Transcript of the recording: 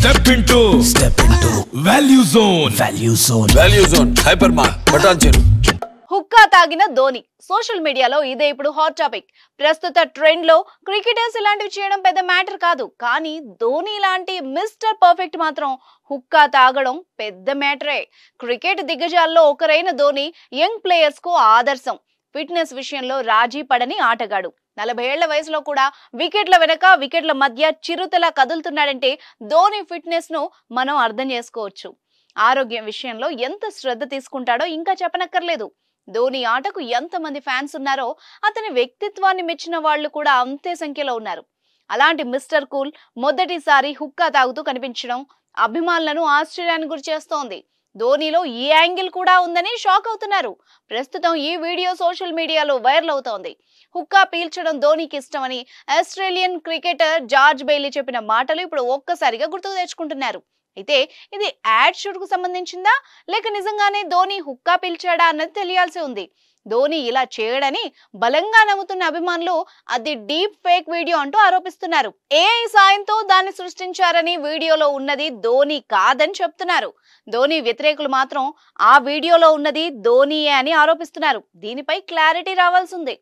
Step into Value Zone. Value Zone. Hypermart. Button. Hookah తాగిన Dhoni social మీడియాలో ఇదే ఇప్పుడు హాట్ టాపిక్. ప్రస్తుత ట్రెండ్ లో క్రికెటర్స్ ఇలాంటివి చేయడం పెద్ద మ్యాటర్ కాదు, కానీ ధోని లాంటి మిస్టర్ పర్ఫెక్ట్ మాత్రం హుక్కా తాగడం పెద్ద మ్యాటరే. క్రికెట్ దిగ్గజాల్లో ఒకరైన ధోని యంగ్ ప్లేయర్స్ కు ఆదర్శం. ఫిట్నెస్ విషయంలో రాజీ పడని ఆటగాడు. 40 ఏళ్ల వయసులో కూడా వికెట్ల వెనక వికెట్ల మధ్య చిరుతలా కదులుతున్నాడంటే ధోని ఫిట్నెస్ ను మనం అర్థం చేసుకోవచ్చు. ఆరోగ్యం విషయంలో ఎంత శ్రద్ధ తీసుకుంటాడో ఇంకా చెప్పనక్కర్లేదు. ధోని ఆటకు ఎంతమంది ఫ్యాన్స్ ఉన్నారో అతని వ్యక్తిత్వాన్ని మెచ్చిన వాళ్ళు కూడా అంతే సంఖ్యలో ఉన్నారు. అలాంటి మిస్టర్ కూల్ మొదటిసారి హుక్కా తాగుతూ కనిపించడం అభిమానులను ఆశ్చర్యానికి గురి చేస్తోంది. ధోనిలో ఈ యాంగిల్ కూడా ఉందని షాక్ అవుతున్నారు. ప్రస్తుతం ఈ వీడియో సోషల్ మీడియాలో వైరల్ అవుతోంది. హుక్కా పీల్చడం ధోనికి ఇష్టమని ఆస్ట్రేలియన్ క్రికెటర్ జార్జ్ బెయిలీ చెప్పిన మాటలు ఇప్పుడు ఒక్కసారిగా గుర్తుకు తెచ్చుకుంటున్నారు. అయితే ఇది యాడ్ షూట్ కు సంబంధించిందా లేక నిజంగానే ధోని హుక్కా పీల్చాడా అన్నది తెలియాల్సి ఉంది. ధోని ఇలా చేయడని బలంగా నమ్ముతున్న అభిమానులు అది డీప్ ఫేక్ వీడియో అంటూ ఆరోపిస్తున్నారు. ఏఐ సాయంతో దాన్ని సృష్టించారని వీడియోలో ఉన్నది ధోని కాదని చెప్తున్నారు. ధోని వ్యతిరేకులు మాత్రం ఆ వీడియోలో ఉన్నది ధోనియే అని ఆరోపిస్తున్నారు. దీనిపై క్లారిటీ రావాల్సి ఉంది.